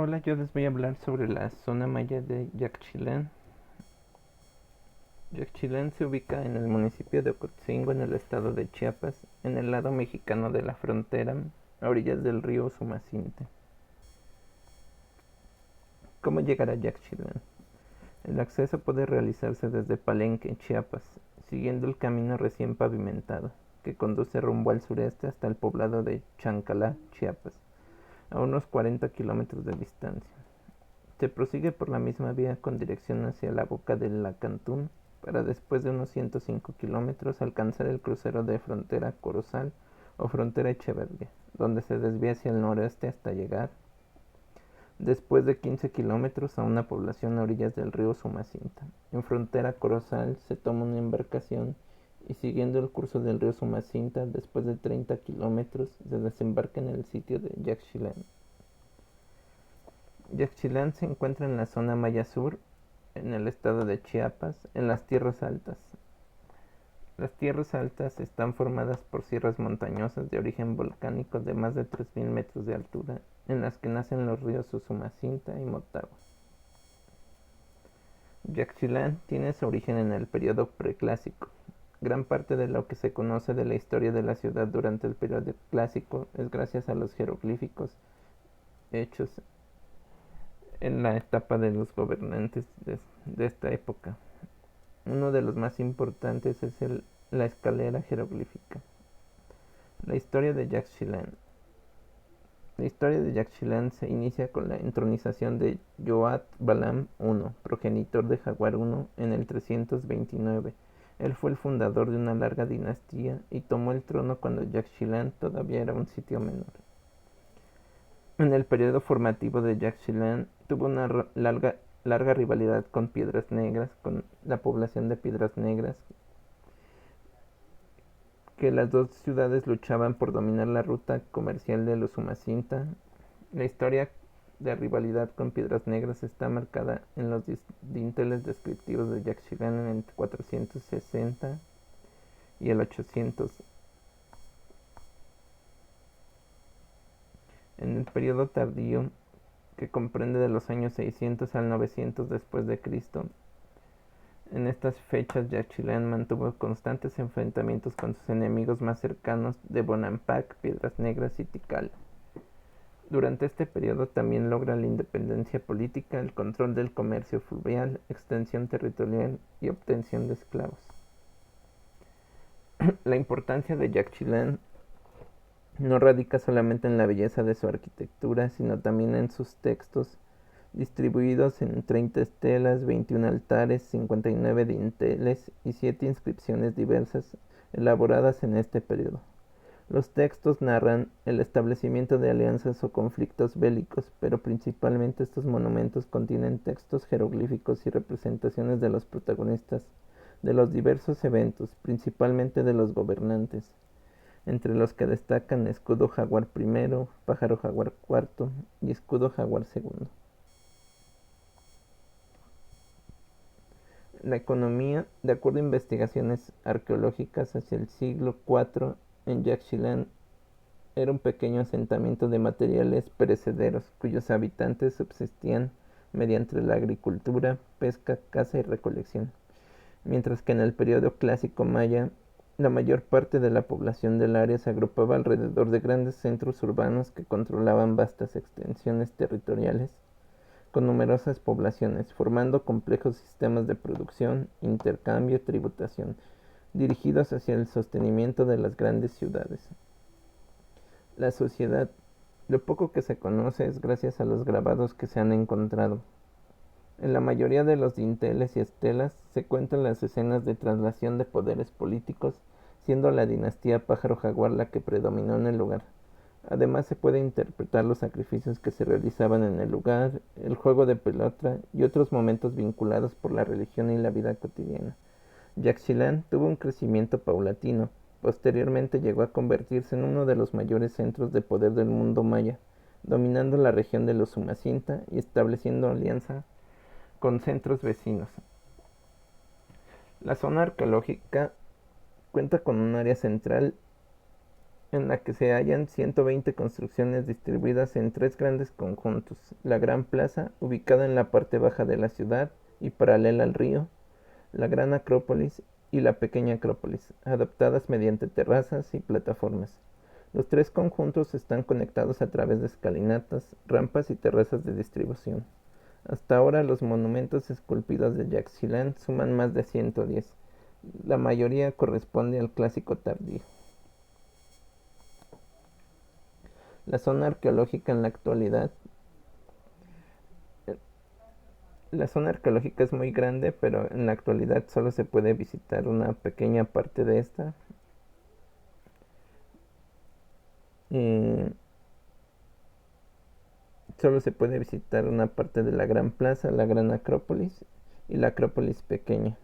Hola, yo les voy a hablar sobre la zona maya de Yaxchilán. Yaxchilán se ubica en el municipio de Ocosingo, en el estado de Chiapas, en el lado mexicano de la frontera, a orillas del río Sumacinte. ¿Cómo llegar a Yaxchilán? El acceso puede realizarse desde Palenque, Chiapas, siguiendo el camino recién pavimentado, que conduce rumbo al sureste hasta el poblado de Chancalá, Chiapas, a unos 40 kilómetros de distancia. Se prosigue por la misma vía con dirección hacia la boca del Lacantún, para después de unos 105 kilómetros alcanzar el crucero de frontera Corozal o frontera Echeverría, donde se desvía hacia el noreste hasta llegar, después de 15 kilómetros, a una población a orillas del río Sumacinta. En frontera Corozal se toma una embarcación y, siguiendo el curso del río Sumacinta, después de 30 kilómetros se desembarca en el sitio de Yaxchilán. Yaxchilán se encuentra en la zona Maya Sur, en el estado de Chiapas, en las tierras altas. Las tierras altas están formadas por sierras montañosas de origen volcánico de más de 3000 metros de altura, en las que nacen los ríos Usumacinta y Motagua. Yaxchilán tiene su origen en el periodo preclásico. Gran parte de lo que se conoce de la historia de la ciudad durante el periodo clásico es gracias a los jeroglíficos hechos en la etapa de los gobernantes de esta época. Uno de los más importantes es la escalera jeroglífica. La historia de Yaxchilán. La historia de Yaxchilán se inicia con la entronización de Yoat Balam I, progenitor de Jaguar I, en el 329. Él fue el fundador de una larga dinastía y tomó el trono cuando Yaxchilán todavía era un sitio menor. En el periodo formativo de Yaxchilán tuvo una larga rivalidad con Piedras Negras, con la población de Piedras Negras, que las dos ciudades luchaban por dominar la ruta comercial de los Umacinta. La historia de rivalidad con Piedras Negras está marcada en los dinteles descriptivos de Yaxchilán en el 460 y el 800. En el periodo tardío, que comprende de los años 600 al 900 después de Cristo, en estas fechas Yaxchilán mantuvo constantes enfrentamientos con sus enemigos más cercanos de Bonampak, Piedras Negras y Tikal. Durante este periodo también logra la independencia política, el control del comercio fluvial, extensión territorial y obtención de esclavos. La importancia de Yaxchilán no radica solamente en la belleza de su arquitectura, sino también en sus textos, distribuidos en 30 estelas, 21 altares, 59 dinteles y 7 inscripciones diversas elaboradas en este periodo. Los textos narran el establecimiento de alianzas o conflictos bélicos, pero principalmente estos monumentos contienen textos jeroglíficos y representaciones de los protagonistas de los diversos eventos, principalmente de los gobernantes, entre los que destacan escudo jaguar I, pájaro jaguar IV y escudo jaguar II. La economía, de acuerdo a investigaciones arqueológicas hacia el siglo IV, en Yaxchilán era un pequeño asentamiento de materiales perecederos, cuyos habitantes subsistían mediante la agricultura, pesca, caza y recolección, mientras que en el periodo clásico maya, la mayor parte de la población del área se agrupaba alrededor de grandes centros urbanos que controlaban vastas extensiones territoriales con numerosas poblaciones, formando complejos sistemas de producción, intercambio y tributación, dirigidos hacia el sostenimiento de las grandes ciudades. La sociedad, lo poco que se conoce es gracias a los grabados que se han encontrado. En la mayoría de los dinteles y estelas se cuentan las escenas de traslación de poderes políticos, siendo la dinastía Pájaro Jaguar la que predominó en el lugar. Además se puede interpretar los sacrificios que se realizaban en el lugar, el juego de pelota y otros momentos vinculados por la religión y la vida cotidiana. Yaxchilán tuvo un crecimiento paulatino. Posteriormente llegó a convertirse en uno de los mayores centros de poder del mundo maya, dominando la región de los Umacinta y estableciendo alianza con centros vecinos. La zona arqueológica cuenta con un área central en la que se hallan 120 construcciones distribuidas en tres grandes conjuntos: la Gran Plaza, ubicada en la parte baja de la ciudad y paralela al río; la Gran Acrópolis y la Pequeña Acrópolis, adaptadas mediante terrazas y plataformas. Los tres conjuntos están conectados a través de escalinatas, rampas y terrazas de distribución. Hasta ahora los monumentos esculpidos de Yaxchilán suman más de 110. La mayoría corresponde al clásico tardío. La zona arqueológica en la actualidad. La zona arqueológica es muy grande, pero en la actualidad solo se puede visitar una pequeña parte de esta. Solo se puede visitar una parte de la Gran Plaza, la Gran Acrópolis y la Acrópolis pequeña.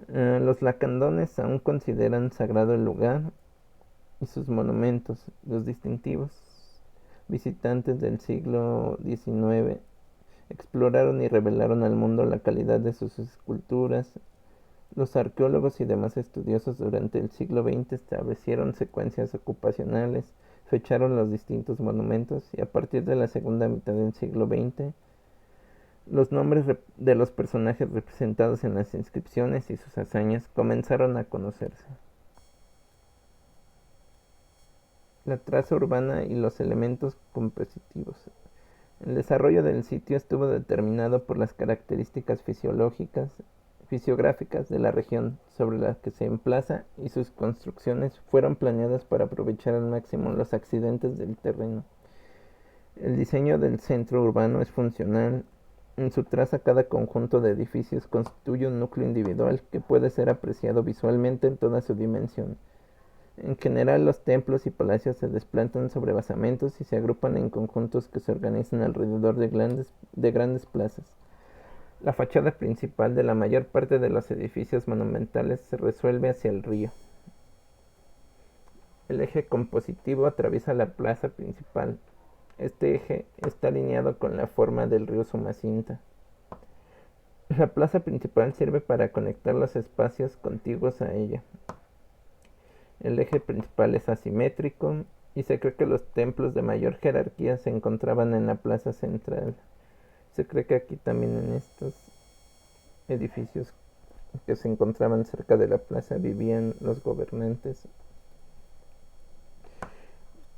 Los lacandones aún consideran sagrado el lugar y sus monumentos. Los distintivos visitantes del siglo XIX exploraron y revelaron al mundo la calidad de sus esculturas. Los arqueólogos y demás estudiosos durante el siglo XX establecieron secuencias ocupacionales, fecharon los distintos monumentos y a partir de la segunda mitad del siglo XX los nombres de los personajes representados en las inscripciones y sus hazañas comenzaron a conocerse. La traza urbana y los elementos compositivos. El desarrollo del sitio estuvo determinado por las características fisiográficas de la región sobre la que se emplaza, y sus construcciones fueron planeadas para aprovechar al máximo los accidentes del terreno. El diseño del centro urbano es funcional. En su traza, cada conjunto de edificios constituye un núcleo individual que puede ser apreciado visualmente en toda su dimensión. En general, los templos y palacios se desplantan sobre basamentos y se agrupan en conjuntos que se organizan alrededor de grandes plazas. La fachada principal de la mayor parte de los edificios monumentales se resuelve hacia el río. El eje compositivo atraviesa la plaza principal. Este eje está alineado con la forma del río Sumacinta. La plaza principal sirve para conectar los espacios contiguos a ella. El eje principal es asimétrico y se cree que los templos de mayor jerarquía se encontraban en la plaza central. Se cree que aquí también, en estos edificios que se encontraban cerca de la plaza, vivían los gobernantes.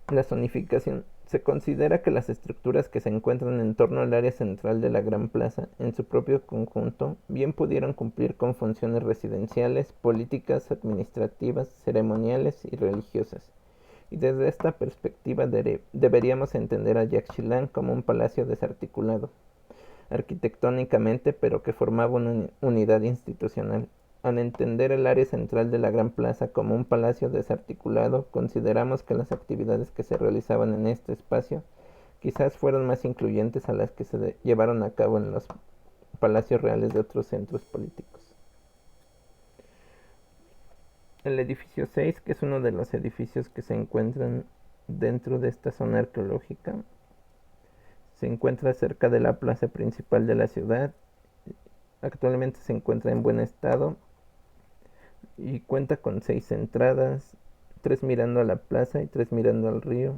La zonificación. Se considera que las estructuras que se encuentran en torno al área central de la Gran Plaza, en su propio conjunto, bien pudieron cumplir con funciones residenciales, políticas, administrativas, ceremoniales y religiosas. Y desde esta perspectiva deberíamos entender a Yaxchilán como un palacio desarticulado arquitectónicamente, pero que formaba una unidad institucional. Al entender el área central de la Gran Plaza como un palacio desarticulado, consideramos que las actividades que se realizaban en este espacio quizás fueron más incluyentes a las que se llevaron a cabo en los palacios reales de otros centros políticos. El edificio 6, que es uno de los edificios que se encuentran dentro de esta zona arqueológica, se encuentra cerca de la plaza principal de la ciudad. Actualmente se encuentra en buen estado y cuenta con 6 entradas, 3 mirando a la plaza y 3 mirando al río.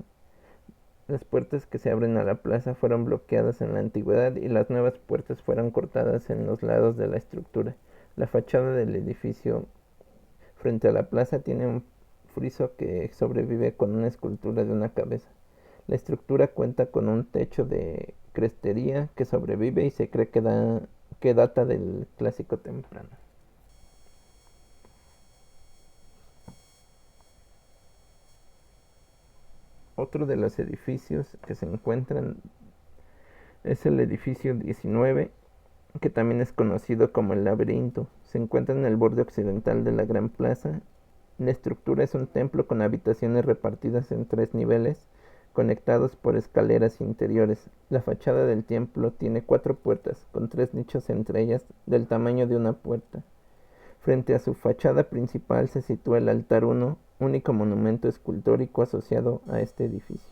Las puertas que se abren a la plaza fueron bloqueadas en la antigüedad y las nuevas puertas fueron cortadas en los lados de la estructura. La fachada del edificio frente a la plaza tiene un friso que sobrevive con una escultura de una cabeza. La estructura cuenta con un techo de crestería que sobrevive y se cree que data del clásico temprano. Otro de los edificios que se encuentran es el edificio 19, que también es conocido como el Laberinto. Se encuentra en el borde occidental de la Gran Plaza. La estructura es un templo con habitaciones repartidas en 3 niveles, conectados por escaleras interiores. La fachada del templo tiene 4 puertas, con 3 nichos entre ellas, del tamaño de una puerta. Frente a su fachada principal se sitúa el altar 1, único monumento escultórico asociado a este edificio.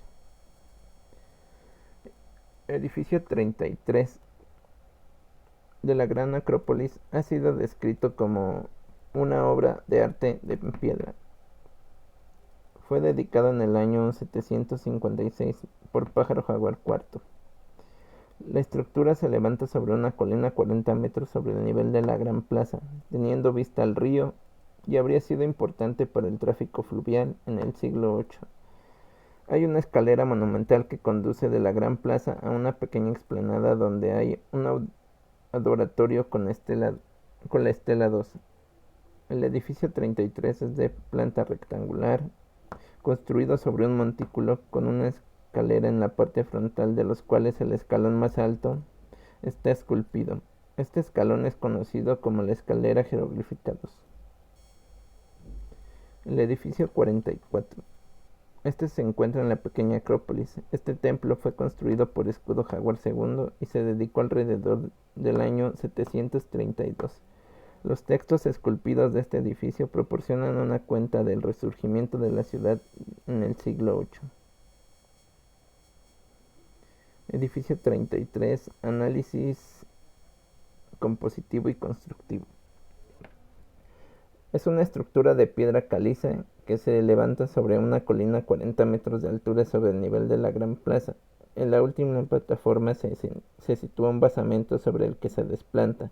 Edificio 33 de la Gran Acrópolis ha sido descrito como una obra de arte de piedra. Fue dedicado en el año 756 por Pájaro Jaguar IV. La estructura se levanta sobre una colina 40 metros sobre el nivel de la Gran Plaza, teniendo vista al río, y habría sido importante para el tráfico fluvial en el siglo VIII. Hay una escalera monumental que conduce de la Gran Plaza a una pequeña explanada donde hay un adoratorio con la estela 2. El edificio 33 es de planta rectangular, construido sobre un montículo con una escalera en la parte frontal, de los cuales el escalón más alto está esculpido. Este escalón es conocido como la escalera jeroglífica 2. El edificio 44. Este se encuentra en la pequeña Acrópolis. Este templo fue construido por Escudo Jaguar II y se dedicó alrededor del año 732. Los textos esculpidos de este edificio proporcionan una cuenta del resurgimiento de la ciudad en el siglo VIII. Edificio 33. Análisis compositivo y constructivo. Es una estructura de piedra caliza que se levanta sobre una colina a 40 metros de altura sobre el nivel de la Gran Plaza. En la última plataforma se sitúa un basamento sobre el que se desplanta.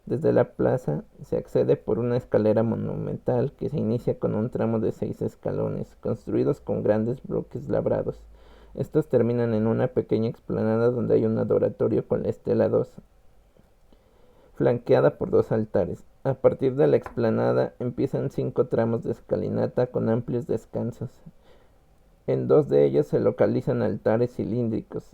Desde la plaza se accede por una escalera monumental que se inicia con un tramo de 6 escalones, construidos con grandes bloques labrados. Estos terminan en una pequeña explanada donde hay un adoratorio con la estela 2, flanqueada por 2 altares. A partir de la explanada empiezan 5 tramos de escalinata con amplios descansos. En 2 de ellos se localizan altares cilíndricos.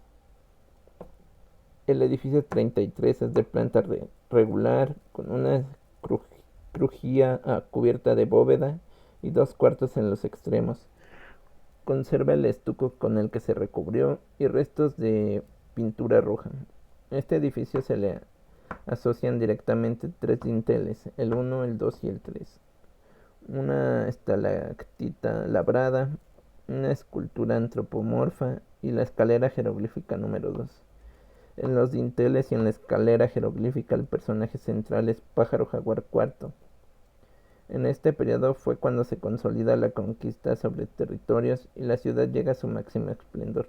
El edificio 33 es de planta regular, con una crujía cubierta de bóveda y 2 cuartos en los extremos. Conserva el estuco con el que se recubrió y restos de pintura roja. Este edificio se le asocian directamente 3 dinteles, el 1, el 2 y el 3. Una estalactita labrada, una escultura antropomorfa y la escalera jeroglífica número 2. En los dinteles y en la escalera jeroglífica el personaje central es Pájaro Jaguar IV. En este periodo fue cuando se consolida la conquista sobre territorios y la ciudad llega a su máximo esplendor.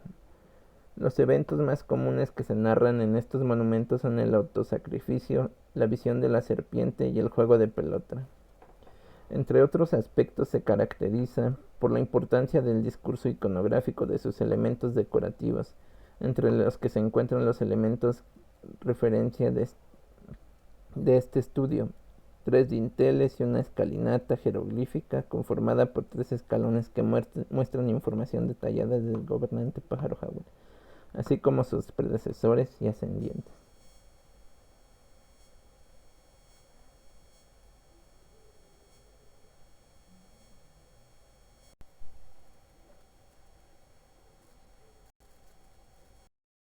Los eventos más comunes que se narran en estos monumentos son el autosacrificio, la visión de la serpiente y el juego de pelota. Entre otros aspectos, se caracteriza por la importancia del discurso iconográfico de sus elementos decorativos, entre los que se encuentran los elementos referencia de este estudio: 3 dinteles y una escalinata jeroglífica conformada por 3 escalones que muestran información detallada del gobernante Pájaro Jaguar, así como sus predecesores y ascendientes.